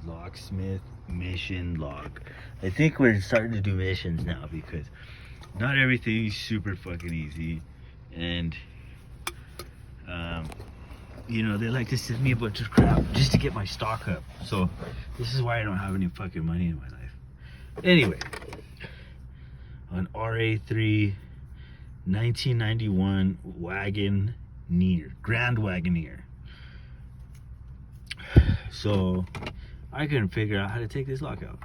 locksmith mission log. I think we're starting to do missions now because not everything's super fucking easy, and you know, they like to send me a bunch of crap just to get my stock up. So this is why I don't have any fucking money in my life. Anyway, an RA3 1991 Wagoner, Grand Wagoner. So I couldn't figure out how to take this lock out,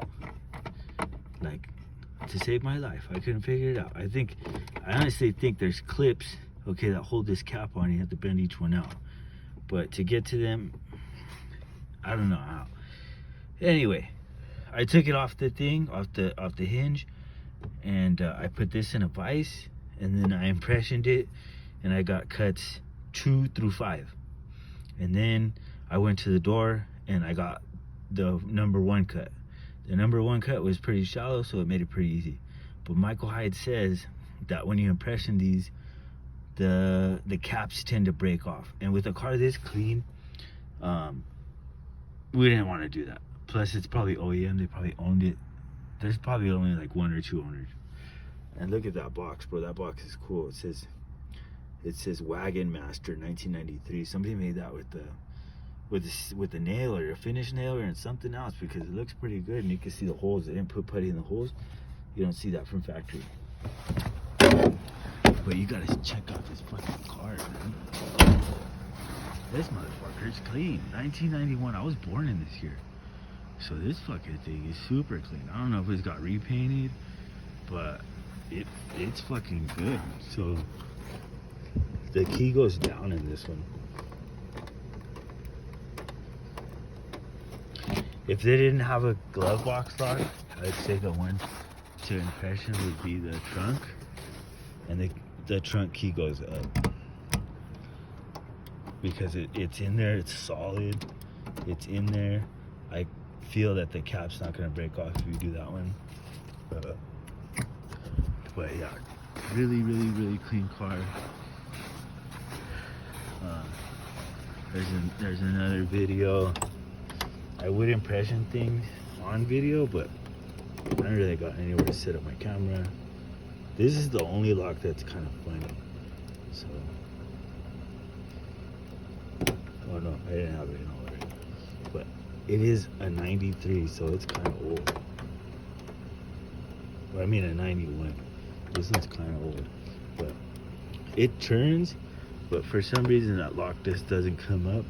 like, to save my life. I couldn't figure it out. I honestly think there's clips, okay, that hold this cap on. You have to bend each one out, but to get to them, I don't know how. Anyway, I took it off the thing, off the hinge, and I put this in a vise, and then I impressioned it, and I got cuts 2 through 5. And then I went to the door and I got the number 1 cut. The number 1 cut was pretty shallow, so it made it pretty easy. But Michael Hyde says that when you impression these, the caps tend to break off. And with a car this clean, we didn't want to do that. Plus, it's probably OEM. They probably owned it. There's probably only like 1 or 2 owners. And look at that box, bro. That box is cool. It says Wagon Master 1993. Somebody made that with the nailer, a finish nailer, and something else, because it looks pretty good, and you can see the holes. They didn't put putty in the holes. You don't see that from factory. But you gotta check out this fucking car, man. This motherfucker is clean. 1991. I was born in this year, so this fucking thing is super clean. I don't know if it's got repainted, but it's fucking good. So the key goes down in this one. If they didn't have a glove box lock, I'd say the one to impression would be the trunk, and the trunk key goes up because it's in there. It's solid. It's in there. I feel that the cap's not gonna break off if you do that one. But yeah, really, really, really clean car. There's another video. I would impression things on video, but I don't really got anywhere to set up my camera. This is the only lock that's kind of funny. So, oh no, I didn't have it in order. But it is a 93, so it's kind of old. Well, I mean a 91. This one's kind of old, but it turns. But for some reason, that lock just doesn't come up.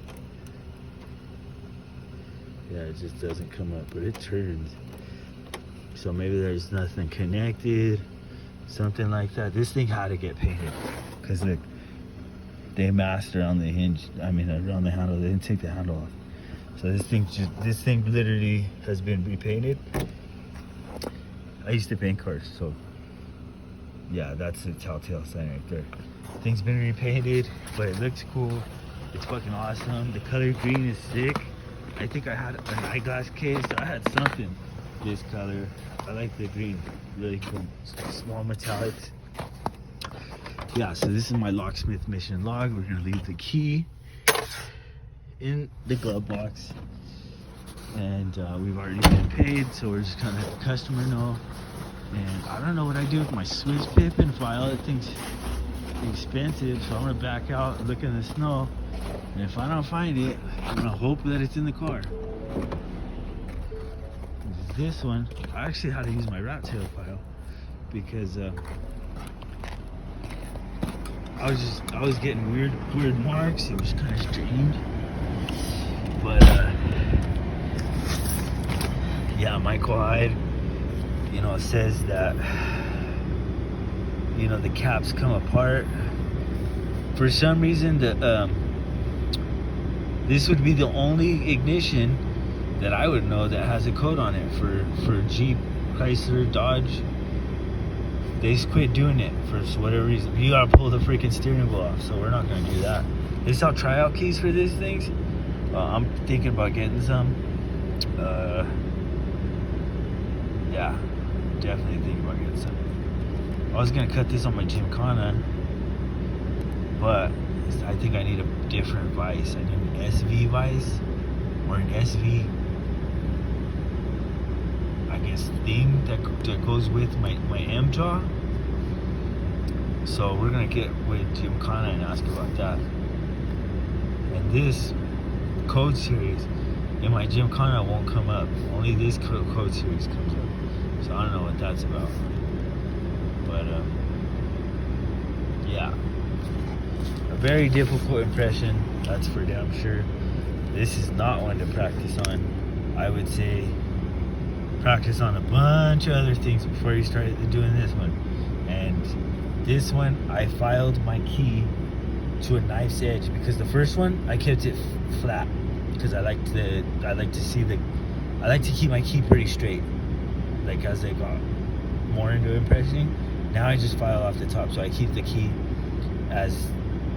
Yeah, it just doesn't come up, but it turns. So maybe there's nothing connected, something like that. This thing had to get painted, because look, they masked around the hinge. I mean, around the handle. They didn't take the handle off. So this thing literally has been repainted. I used to paint cars, so yeah, that's the telltale sign right there. Thing's been repainted, but it looks cool. It's fucking awesome. The color green is sick. I think I had an eyeglass case. I had something this color. I like the green. Really cool. Small metallics. Yeah, so this is my locksmith mission log. We're gonna leave the key in the glove box. And we've already been paid, so we're just gonna let the customer know. And I don't know what I do with my Swiss Pippin file. That thing's expensive, so I'm gonna back out and look in the snow. And if I don't find it, I'm gonna hope that it's in the car. This one, I actually had to use my rat tail file because I was getting weird marks. It was kind of strange, but yeah, Michael Hyde, you know, says that, you know, the caps come apart for some reason. This would be the only ignition that I would know that has a code on it for Jeep, Chrysler, Dodge. They just quit doing it for whatever reason. You gotta pull the freaking steering wheel off, so we're not gonna do that. They sell tryout keys for these things. I'm thinking about getting some. Yeah, definitely thinking about getting some. I was gonna cut this on my Gymkhana, but I think I need a different vise. I need an SV vise or an SV this thing that goes with my M jaw. So we're gonna get with Gymkhana and ask about that. And this code series in my Gymkhana won't come up. Only this code series comes up. So I don't know what that's about. But yeah, a very difficult impression, that's for damn sure. This is not one to practice on. I would say practice on a bunch of other things before you start doing this one. And this one, I filed my key to a knife's edge, because the first one I kept it flat because I like to keep my key pretty straight. Like as I got more into impressioning, now I just file off the top, so I keep the key as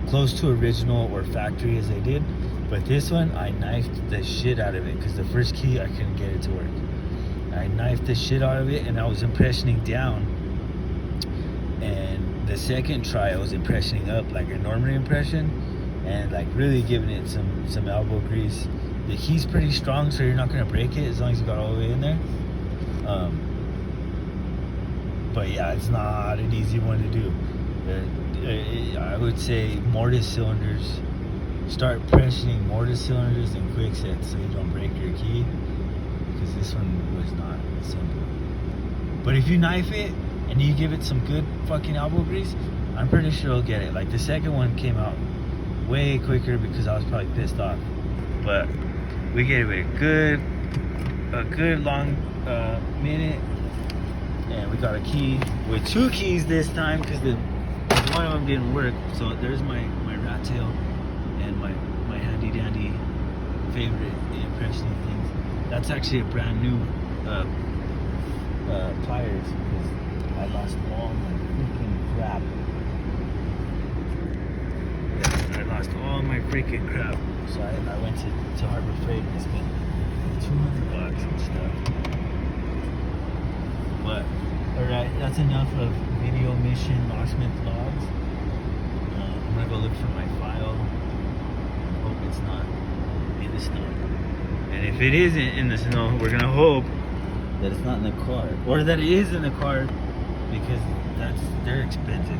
close to original or factory as I did. But this one, I knifed the shit out of it, because the first key I couldn't get it to work. I knifed the shit out of it, and I was impressioning down. And the second try, I was impressioning up like a normal impression, and like really giving it some elbow grease. The key's pretty strong, so you're not gonna break it as long as you got all the way in there. But yeah, it's not an easy one to do. I would say mortise cylinders. Start pressuring mortise cylinders in quick sets so you don't break your key, because this one was not simple. But if you knife it and you give it some good fucking elbow grease, I'm pretty sure you'll get it. Like the second one came out way quicker because I was probably pissed off. But we gave it a good long minute, and we got a key with 2 keys this time, because one of them didn't work. So there's my rat tail and my handy dandy favorite impressioning things. That's actually a brand new pliers, because I lost all my freaking crap. Yeah, I lost all my freaking crap. So I went to Harbor Freight and spent $200 and stuff. But alright, that's enough of video mission locksmith logs. I'm gonna go look for my file. Hope it's not in the snow. And if it isn't in the snow, we're gonna hope that it's not in the car, or that it is in the car, because they're expensive.